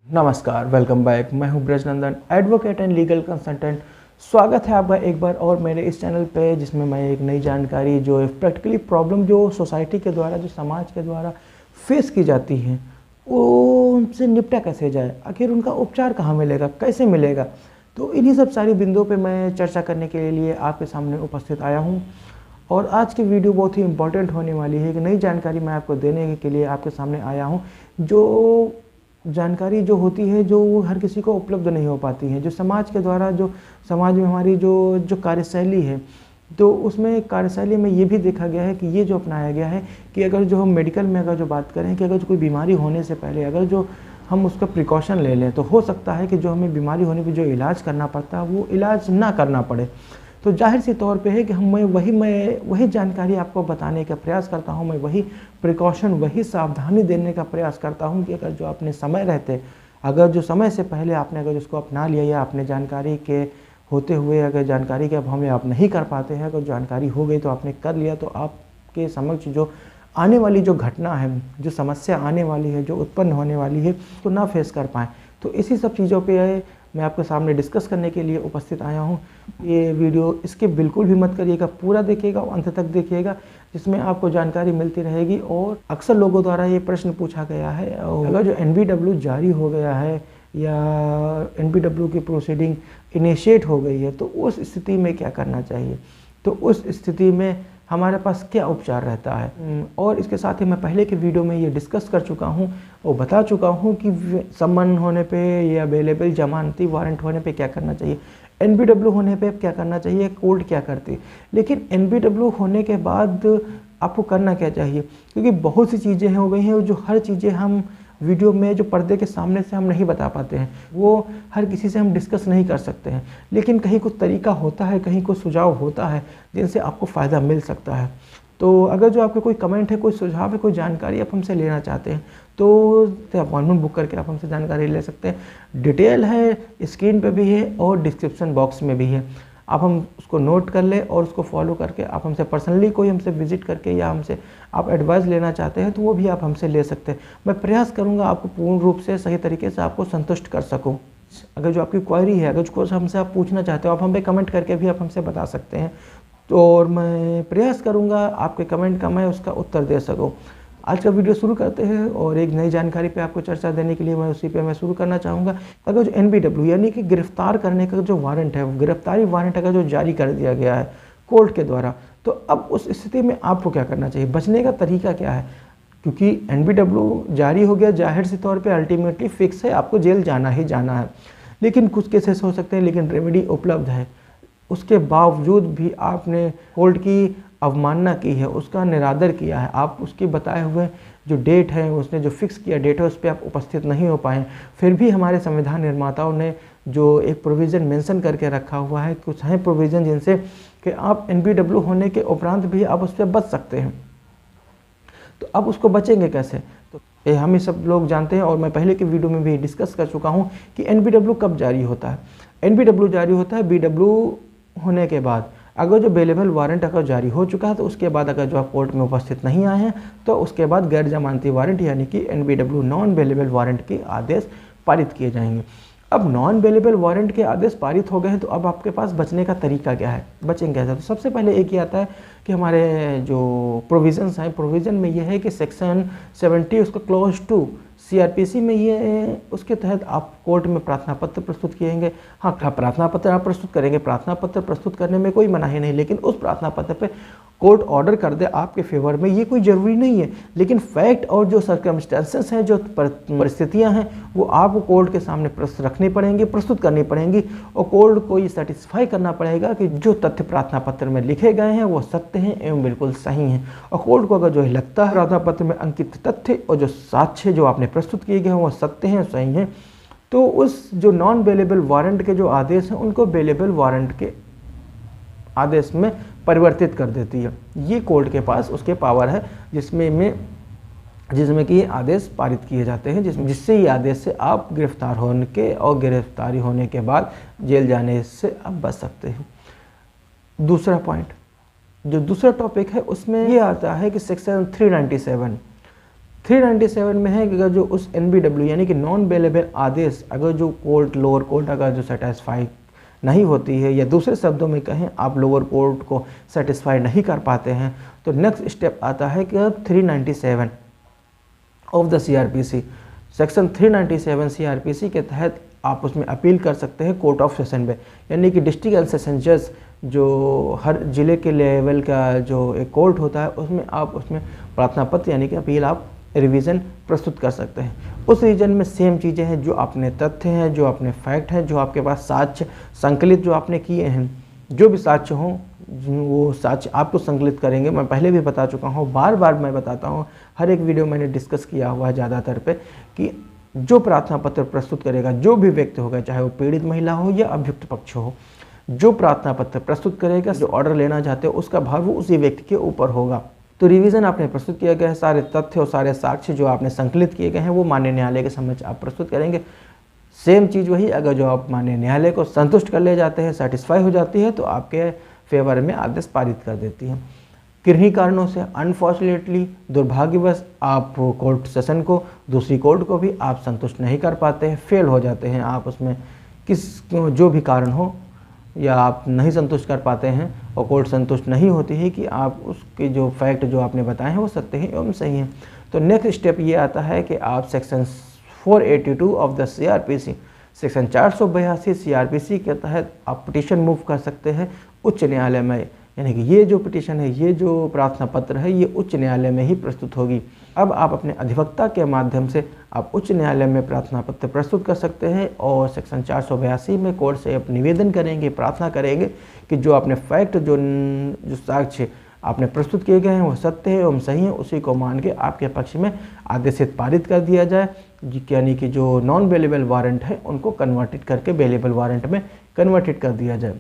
नमस्कार, welcome back. मैं हूं Brajnandan, advocate and legal consultant. स्वागत है आपका एक बार और मेरे इस चैनल पे, जिसमें मैं एक नई जानकारी जो प्रैक्टिकली प्रॉब्लम जो सोसाइटी के द्वारा, जो समाज के द्वारा फेस की जाती हैं, वो उनसे निपटा कैसे जाए, आखिर उनका उपचार कहाँ मिलेगा, कैसे मिलेगा। तो इन्हीं सब सारी बिंदुओं पे मैं चर्चा करने के लिए आपके सामने उपस्थित आया हूँ। और आज की वीडियो बहुत ही इम्पोर्टेंट होने वाली है। एक नई जानकारी मैं आपको देने के लिए आपके सामने आया हूँ। जो जानकारी जो होती है, जो हर किसी को उपलब्ध नहीं हो पाती है, जो समाज के द्वारा, जो समाज में हमारी जो कार्यशैली है, तो उसमें कार्यशैली में ये भी देखा गया है कि ये जो अपनाया गया है कि अगर जो हम मेडिकल में अगर जो बात करें कि अगर जो कोई बीमारी होने से पहले अगर जो हम उसका प्रिकॉशन ले लें, तो हो सकता है कि जो हमें बीमारी होने पर जो इलाज करना पड़ता है वो इलाज ना करना पड़े। तो जाहिर सी तौर पे है कि मैं वही जानकारी आपको बताने का प्रयास करता हूँ। मैं वही प्रिकॉशन, वही सावधानी देने का प्रयास करता हूँ कि अगर जो आपने समय रहते, अगर जो समय से पहले आपने अगर उसको अपना लिया, या आपने जानकारी के होते हुए अगर जानकारी के अभाव में आप नहीं कर पाते हैं, अगर जानकारी हो गई तो आपने कर लिया, तो आपके समक्ष जो आने वाली जो घटना है, जो समस्या आने वाली है, जो उत्पन्न होने वाली है, तो ना फेस कर पाएँ। तो इसी सब चीज़ों पे मैं आपके सामने डिस्कस करने के लिए उपस्थित आया हूँ। ये वीडियो इसके बिल्कुल भी मत करिएगा, पूरा देखिएगा और अंत तक देखिएगा, जिसमें आपको जानकारी मिलती रहेगी। और अक्सर लोगों द्वारा ये प्रश्न पूछा गया है, अगर जो NBW जारी हो गया है या NBW की प्रोसीडिंग इनिशिएट हो गई है, तो उस स्थिति में क्या करना चाहिए, तो उस स्थिति में हमारे पास क्या उपचार रहता है। और इसके साथ ही मैं पहले के वीडियो में ये डिस्कस कर चुका हूँ और बता चुका हूँ कि समन होने पे या अवेलेबल जमानती वारंट होने पे क्या करना चाहिए, NBW होने पे क्या करना चाहिए, कोर्ट क्या करती है। लेकिन NBW होने के बाद आपको करना क्या चाहिए, क्योंकि बहुत सी चीज़ें हो गई हैं जो हर चीज़ें हम वीडियो में जो पर्दे के सामने से हम नहीं बता पाते हैं, वो हर किसी से हम डिस्कस नहीं कर सकते हैं। लेकिन कहीं कुछ तरीका होता है, कहीं कुछ सुझाव होता है जिनसे आपको फ़ायदा मिल सकता है। तो अगर जो आपके कोई कमेंट है, कोई सुझाव है, कोई जानकारी आप हमसे लेना चाहते हैं, तो अपॉइंटमेंट बुक करके आप हमसे जानकारी ले सकते हैं। डिटेल है स्क्रीन पे भी है और डिस्क्रिप्शन बॉक्स में भी है। आप हम उसको नोट कर ले और उसको फॉलो करके आप हमसे पर्सनली कोई हमसे विजिट करके या हमसे आप एडवाइस लेना चाहते हैं, तो वो भी आप हमसे ले सकते हैं। मैं प्रयास करूँगा आपको पूर्ण रूप से सही तरीके से आपको संतुष्ट कर सकूँ। अगर जो आपकी क्वेरी है, अगर जो कुछ हमसे आप पूछना चाहते हो, आप हमें कमेंट करके भी आप हमसे बता सकते हैं। तो और मैं प्रयास करूँगा आपके कमेंट का मैं उसका उत्तर दे सकूँ। आज का वीडियो शुरू करते हैं और एक नई जानकारी पे आपको चर्चा देने के लिए मैं उसी पे शुरू करना चाहूँगा। अगर जो NBW यानी कि गिरफ्तार करने का जो वारंट है, गिरफ्तारी वारंट अगर जो जारी कर दिया गया है कोर्ट के द्वारा, तो अब उस स्थिति में आपको क्या करना चाहिए, बचने का तरीका क्या है। क्योंकि NBW जारी हो गया, जाहिर सी तौर पर अल्टीमेटली फिक्स है, आपको जेल जाना ही जाना है। लेकिन कुछ केसेस हो सकते हैं, लेकिन रेमेडी उपलब्ध है। उसके बावजूद भी आपने कोर्ट की अवमानना की है, उसका निरादर किया है, आप उसके बताए हुए जो डेट है, उसने जो फिक्स किया डेट है, उस पर आप उपस्थित नहीं हो पाए। फिर भी हमारे संविधान निर्माताओं ने जो एक प्रोविज़न मेंशन करके रखा हुआ है, कुछ हैं प्रोविज़न जिनसे कि आप NBW होने के उपरांत भी आप उस पर बच सकते हैं। तो अब उसको बचेंगे कैसे, तो हम ही सब लोग जानते हैं और मैं पहले के वीडियो में भी डिस्कस कर चुका हूँ कि NBW कब जारी होता है। NBW जारी होता है BW होने के बाद। अगर जो बेलेबल वारंट अगर जारी हो चुका है, तो उसके बाद अगर जो आप कोर्ट में उपस्थित नहीं आए हैं, तो उसके बाद गैर जमानती वारंट यानी कि NBW नॉन बेलेबल वारंट के आदेश पारित किए जाएंगे। अब नॉन बेलेबल वारंट के आदेश पारित हो गए हैं, तो अब आपके पास बचने का तरीका क्या है, बचेंगे कैसे। तो सबसे पहले एक ही आता है कि हमारे जो प्रोविज़न्स हैं, प्रोविज़न में ये है कि सेक्शन 70 उसका क्लॉज 2 CRPC में ये, उसके तहत आप कोर्ट में प्रार्थना पत्र प्रस्तुत किएंगे। हाँ, प्रार्थना पत्र आप प्रस्तुत करेंगे, प्रार्थना पत्र प्रस्तुत करने में कोई मनाही नहीं, लेकिन उस प्रार्थना पत्र पे कोर्ट ऑर्डर कर दे आपके फेवर में, ये कोई ज़रूरी नहीं है। लेकिन फैक्ट और जो सर्कमस्टेंसेस हैं, जो परिस्थितियां हैं, वो आपको कोर्ट के सामने रखनी पड़ेंगी, प्रस्तुत करनी पड़ेंगी, और कोर्ट को ये सेटिस्फाई करना पड़ेगा कि जो तथ्य प्रार्थना पत्र में लिखे गए हैं वो सत्य हैं एवं बिल्कुल सही हैं। और कोर्ट को अगर जो लगता है प्रार्थना पत्र में अंकित तथ्य और जो साक्ष्य जो आपने प्रस्तुत किए गए हैं वो सत्य हैं, सही हैं, तो उस जो नॉन बेलेबल वारंट के जो आदेश हैं उनको बेलेबल वारंट के आदेश में परिवर्तित कर देती है। ये कोर्ट के पास उसके पावर है जिसमें कि ये आदेश पारित किए जाते हैं, जिससे ये आदेश से आप गिरफ्तार होने के और गिरफ्तारी होने के बाद जेल जाने से आप बच सकते हैं। दूसरा पॉइंट, जो दूसरा टॉपिक है, उसमें ये आता है कि सेक्शन 397 397 में है कि अगर जो उस NBW यानी कि नॉन बेलेबल आदेश अगर जो कोर्ट, लोअर कोर्ट अगर जो सेटिस्फाई नहीं होती है, या दूसरे शब्दों में कहें आप लोअर कोर्ट को सेटिस्फाई नहीं कर पाते हैं, तो नेक्स्ट स्टेप आता है कि अब 397 of the CRPC, section 397 CRPC के तहत आप उसमें अपील कर सकते हैं कोर्ट ऑफ सेशन में, यानी कि डिस्ट्रिक्ट एंड सेशन जज जो हर ज़िले के लेवल का जो एक कोर्ट होता है उसमें आप उसमें प्रार्थना पत्र यानी कि अपील आप रिवीजन प्रस्तुत कर सकते हैं। उस रीजन में सेम चीज़ें हैं, जो अपने तथ्य हैं, जो अपने फैक्ट हैं, जो आपके पास साक्ष्य संकलित जो आपने किए हैं, जो भी साक्ष्य हों वो साक्ष्य आपको संकलित करेंगे। मैं पहले भी बता चुका हूँ, बार बार मैं बताता हूँ, हर एक वीडियो मैंने डिस्कस किया हुआ है ज़्यादातर पे, कि जो प्रार्थना पत्र प्रस्तुत करेगा जो भी व्यक्ति होगा, चाहे वो पीड़ित महिला हो या अभियुक्त पक्ष हो, जो प्रार्थना पत्र प्रस्तुत करेगा, जो ऑर्डर लेना चाहते हो उसका भार वो उसी व्यक्ति के ऊपर होगा। तो रिवीजन आपने प्रस्तुत किया गया है, सारे तथ्य और सारे साक्ष्य जो आपने संकलित किए गए हैं वो माननीय न्यायालय के समक्ष आप प्रस्तुत करेंगे। सेम चीज़ वही, अगर जो आप माननीय न्यायालय को संतुष्ट कर ले जाते हैं, सेटिस्फाई हो जाती है, तो आपके फेवर में आदेश पारित कर देती है। किन्हीं कारणों से अनफॉर्चुनेटली, दुर्भाग्यवश, आप कोर्ट सेशन को, दूसरी कोर्ट को भी आप संतुष्ट नहीं कर पाते हैं, फेल हो जाते हैं आप उसमें, जो भी कारण हो, या आप नहीं संतुष्ट कर पाते हैं और कोर्ट संतुष्ट नहीं होती है कि आप उसके जो फैक्ट जो आपने बताए हैं वो सत्य हैं एवं सही हैं। तो नेक्स्ट स्टेप ये आता है कि आप section 482 of the CRPC, section 482 CRPC के तहत आप पिटीशन मूव कर सकते हैं उच्च न्यायालय में, यानी कि ये जो पिटीशन है, ये जो प्रार्थना पत्र है, ये उच्च न्यायालय में ही प्रस्तुत होगी। अब आप अपने अधिवक्ता के माध्यम से आप उच्च न्यायालय में प्रार्थना पत्र प्रस्तुत कर सकते हैं और सेक्शन 482 में कोर्ट से आप निवेदन करेंगे, प्रार्थना करेंगे कि जो आपने फैक्ट, जो साक्ष्य आपने प्रस्तुत किए गए हैं वो सत्य है एवं सही है, उसी को मान के आपके पक्ष में आदेशित पारित कर दिया जाए, यानी कि जो नॉन बेलेबल वारंट है उनको कन्वर्टेड करके बेलेबल वारंट में कन्वर्टेड कर दिया जाए।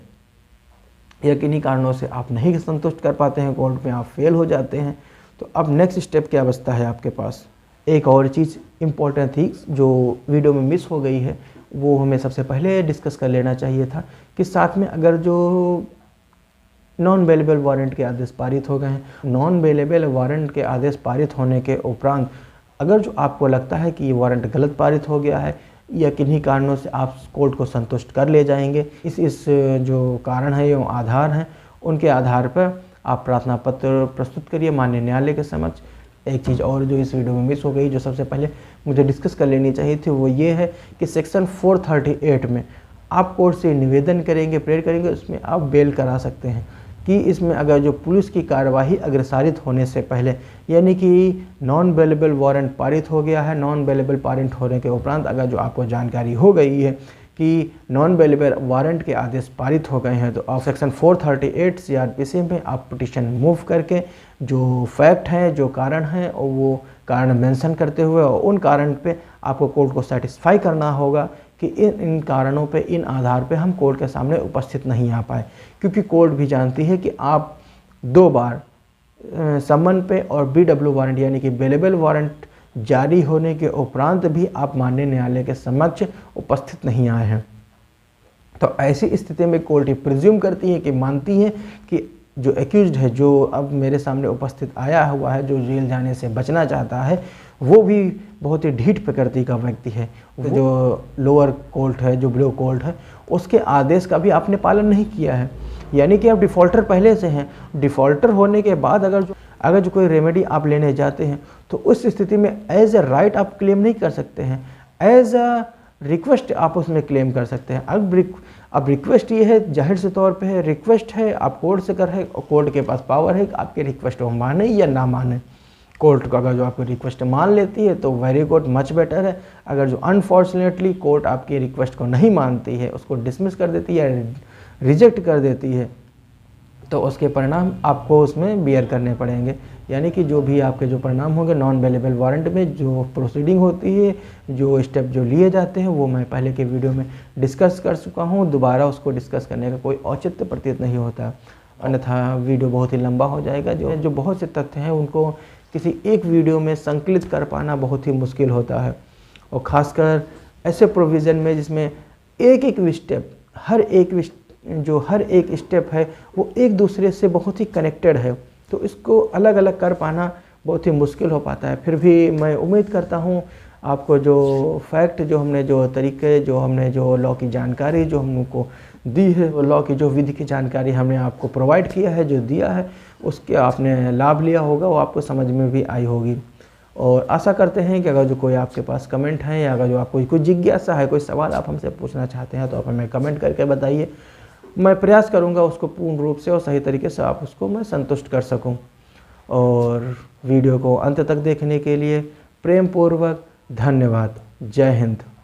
या किन्हीं कारणों से आप नहीं संतुष्ट कर पाते हैं, कोर्ट में आप फेल हो जाते हैं, तो अब नेक्स्ट स्टेप क्या बचता है आपके पास। एक और चीज़ इम्पोर्टेंट थी जो वीडियो में मिस हो गई है, वो हमें सबसे पहले डिस्कस कर लेना चाहिए था कि साथ में अगर जो नॉन बेलेबल वारंट के आदेश पारित हो गए हैं, नॉन बेलेबल वारंट के आदेश पारित होने के उपरांत अगर जो आपको लगता है कि ये वारंट गलत पारित हो गया है या किन्हीं कारणों से आप कोर्ट को संतुष्ट कर ले जाएंगे, इस जो कारण है एवं आधार हैं उनके आधार पर आप प्रार्थना पत्र प्रस्तुत करिए माननीय न्यायालय के समक्ष। एक चीज़ और जो इस वीडियो में मिस हो गई, जो सबसे पहले मुझे डिस्कस कर लेनी चाहिए थी, वो ये है कि सेक्शन 438 में आप कोर्ट से निवेदन करेंगे, प्रेयर करेंगे, उसमें आप बेल करा सकते हैं कि इसमें अगर जो पुलिस की कार्यवाही अग्रसारित होने से पहले, यानी कि नॉन बेलेबल वारंट पारित हो गया है, नॉन बेलेबल पारित होने के उपरांत अगर जो आपको जानकारी हो गई है कि नॉन बेलेबल वारंट के आदेश पारित हो गए हैं, तो आप सेक्शन 438 CRPC में आप पिटीशन मूव करके जो फैक्ट हैं, जो कारण हैं, और वो कारण मेंशन करते हुए और उन कारण पे आपको कोर्ट को सेटिस्फाई करना होगा कि इन कारणों पे, इन आधार पे हम कोर्ट के सामने उपस्थित नहीं आ पाए, क्योंकि कोर्ट भी जानती है कि आप 2 बार समन पे और BW वारंट यानी कि बेलेबल वारंट जारी होने के उपरांत भी आप माननीय न्यायालय के समक्ष उपस्थित नहीं आए हैं। तो ऐसी स्थिति में कोर्ट ये प्रिज्यूम करती है कि मानती है कि जो एक्यूज्ड है, जो अब मेरे सामने उपस्थित आया हुआ है, जो जेल जाने से बचना चाहता है, वो भी बहुत ही ढीठ प्रकृति का व्यक्ति है। जो लोअर कोर्ट है, जो बिलो कोर्ट है, उसके आदेश का भी आपने पालन नहीं किया है, यानी कि आप डिफ़ॉल्टर पहले से हैं। डिफ़ॉल्टर होने के बाद अगर जो कोई रेमेडी आप लेने जाते हैं तो उस स्थिति में एज ए राइट आप क्लेम नहीं कर सकते हैं, एज अ रिक्वेस्ट आप उसमें क्लेम कर सकते हैं। अब रिक्वेस्ट ये है, जाहिर से तौर पे है, रिक्वेस्ट है, आप कोर्ट से कर रहे हैं और कोर्ट के पास पावर है कि आपकी रिक्वेस्ट को माने या ना माने। कोर्ट को अगर जो आपकी रिक्वेस्ट मान लेती है तो वेरी गुड, मच बेटर है। अगर जो अनफॉर्चुनेटली कोर्ट आपकी रिक्वेस्ट को नहीं मानती है, उसको डिसमिस कर देती है, रिजेक्ट कर देती है, तो उसके परिणाम आपको उसमें बियर करने पड़ेंगे। यानी कि जो भी आपके जो परिणाम होंगे नॉन बेलेबल वारंट में, जो प्रोसीडिंग होती है, जो स्टेप जो लिए जाते हैं, वो मैं पहले के वीडियो में डिस्कस कर चुका हूँ। दोबारा उसको डिस्कस करने का कोई औचित्य प्रतीत नहीं होता, अन्यथा वीडियो बहुत ही लंबा हो जाएगा। जो बहुत से तथ्य हैं उनको किसी एक वीडियो में संकलित कर पाना बहुत ही मुश्किल होता है, और ख़ासकर ऐसे प्रोविज़न में जिसमें एक एक स्टेप, हर एक स्टेप है वो एक दूसरे से बहुत ही कनेक्टेड है, तो इसको अलग अलग कर पाना बहुत ही मुश्किल हो पाता है। फिर भी मैं उम्मीद करता हूँ आपको जो फैक्ट, जो हमने जो तरीके, जो हमने जो लॉ की जानकारी जो हमको दी है, वो लॉ की जो विधि की जानकारी हमने आपको प्रोवाइड किया है, जो दिया है, उसके आपने लाभ लिया होगा, वो आपको समझ में भी आई होगी। और आशा करते हैं कि अगर जो कोई आपके पास कमेंट है, या अगर जो आपको कोई जिज्ञासा है, कोई सवाल आप हमसे पूछना चाहते हैं, तो आप हमें कमेंट करके बताइए। मैं प्रयास करूंगा उसको पूर्ण रूप से और सही तरीके से आप उसको मैं संतुष्ट कर सकूं। और वीडियो को अंत तक देखने के लिए प्रेम पूर्वक धन्यवाद। जय हिंद।